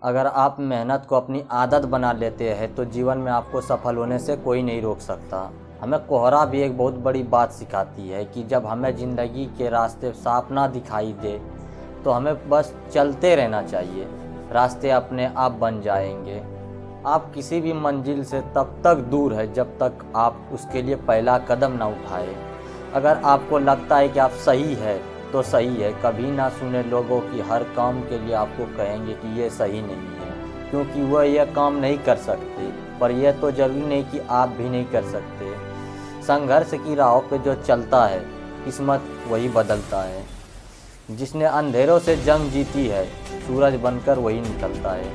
अगर आप मेहनत को अपनी आदत बना लेते हैं तो जीवन में आपको सफल होने से कोई नहीं रोक सकता। हमें कोहरा भी एक बहुत बड़ी बात सिखाती है कि जब हमें ज़िंदगी के रास्ते साफ ना दिखाई दे तो हमें बस चलते रहना चाहिए, रास्ते अपने आप बन जाएंगे। आप किसी भी मंजिल से तब तक दूर है जब तक आप उसके लिए पहला कदम ना उठाए। अगर आपको लगता है कि आप सही है तो सही है। कभी ना सुने लोगों की हर काम के लिए आपको कहेंगे कि ये सही नहीं है, क्योंकि वह यह काम नहीं कर सकते। पर यह तो जरूरी नहीं कि आप भी नहीं कर सकते। संघर्ष की राहों पे जो चलता है किस्मत वही बदलता है। जिसने अंधेरों से जंग जीती है सूरज बनकर वही निकलता है।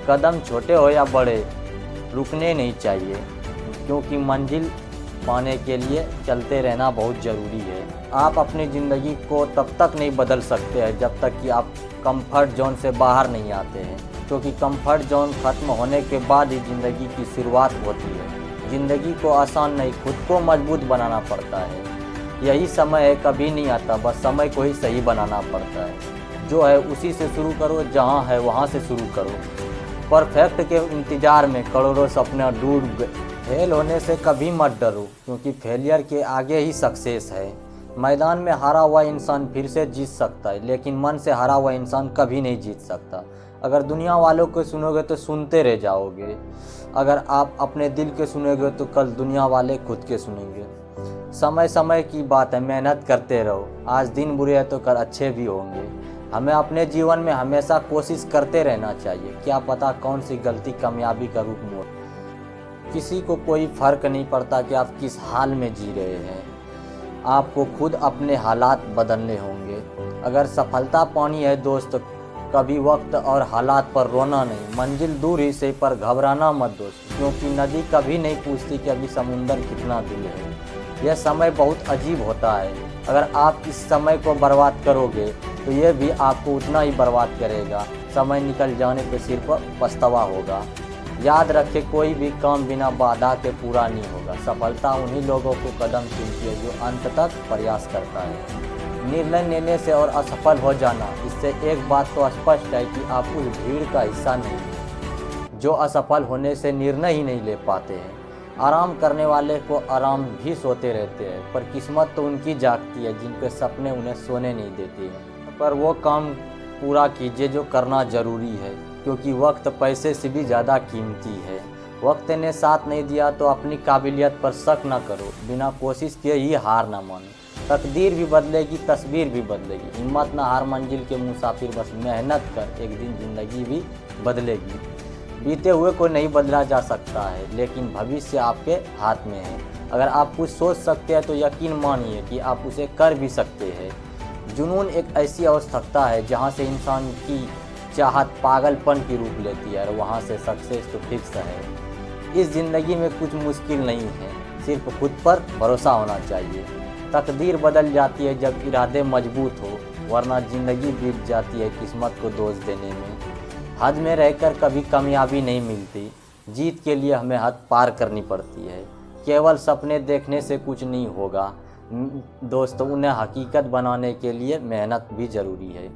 कदम छोटे हो या बड़े रुकने नहीं चाहिए, क्योंकि मंजिल पाने के लिए चलते रहना बहुत ज़रूरी है। आप अपनी ज़िंदगी को तब तक नहीं बदल सकते हैं जब तक कि आप कंफर्ट जोन से बाहर नहीं आते हैं, क्योंकि कंफर्ट जोन ख़त्म होने के बाद ही ज़िंदगी की शुरुआत होती है। ज़िंदगी को आसान नहीं, खुद को मजबूत बनाना पड़ता है। यही समय है, कभी नहीं आता, बस समय को ही सही बनाना पड़ता है। जो है उसी से शुरू करो, जहाँ है वहाँ से शुरू करो। परफेक्ट के इंतज़ार में करोड़ों सपने डूब गए। फेल होने से कभी मत डरो, क्योंकि फेलियर के आगे ही सक्सेस है। मैदान में हारा हुआ इंसान फिर से जीत सकता है, लेकिन मन से हारा हुआ इंसान कभी नहीं जीत सकता। अगर दुनिया वालों को सुनोगे तो सुनते रह जाओगे। अगर आप अपने दिल के सुनोगे तो कल दुनिया वाले खुद के सुनेंगे। समय समय की बात है, मेहनत करते रहो। आज दिन बुरे हैं तो कल अच्छे भी होंगे। हमें अपने जीवन में हमेशा कोशिश करते रहना चाहिए। क्या पता कौन सी गलती कामयाबी का रूप मोड़। किसी को कोई फ़र्क नहीं पड़ता कि आप किस हाल में जी रहे हैं। आपको खुद अपने हालात बदलने होंगे। अगर सफलता पानी है दोस्त, कभी वक्त और हालात पर रोना नहीं। मंजिल दूर ही से पर घबराना मत दोस्त, क्योंकि नदी कभी नहीं पूछती कि अभी समुंदर कितना दूर है। यह समय बहुत अजीब होता है। अगर आप इस समय को बर्बाद करोगे तो यह भी आपको उतना ही बर्बाद करेगा। समय निकल जाने पर सिर पर पछतावा होगा। याद रखें, कोई भी काम बिना बाधा के पूरा नहीं होगा। सफलता उन्हीं लोगों को कदम चूमती है जो अंत तक प्रयास करता है। निर्णय लेने से और असफल हो जाना, इससे एक बात तो स्पष्ट है कि आप उस भीड़ का हिस्सा नहीं हैं जो असफल होने से निर्णय ही नहीं ले पाते हैं। आराम करने वाले को आराम भी सोते रहते हैं, पर किस्मत तो उनकी जागती है जिनके सपने उन्हें सोने नहीं देते हैं। पर वो काम पूरा कीजिए जो करना ज़रूरी है, क्योंकि वक्त पैसे से भी ज़्यादा कीमती है। वक्त ने साथ नहीं दिया तो अपनी काबिलियत पर शक न करो। बिना कोशिश किए ही हार ना मानो। तकदीर भी बदलेगी, तस्वीर भी बदलेगी। हिम्मत ना हार, मंजिल के मुसाफिर बस मेहनत कर, एक दिन ज़िंदगी भी बदलेगी। बीते हुए को नहीं बदला जा सकता है, लेकिन भविष्य आपके हाथ में है। अगर आप कुछ सोच सकते हैं तो यकीन मानिए कि आप उसे कर भी सकते हैं। जुनून एक ऐसी आवश्यकता है जहाँ से इंसान की चाहत पागलपन की रूप लेती है, और वहाँ से सक्सेस तो फिक्स है। इस ज़िंदगी में कुछ मुश्किल नहीं है, सिर्फ खुद पर भरोसा होना चाहिए। तकदीर बदल जाती है जब इरादे मजबूत हो, वरना ज़िंदगी बीत जाती है किस्मत को दोष देने में। हद में रहकर कभी कामयाबी नहीं मिलती। जीत के लिए हमें हद पार करनी पड़ती है। केवल सपने देखने से कुछ नहीं होगा दोस्तों, उन्हें हकीकत बनाने के लिए मेहनत भी ज़रूरी है।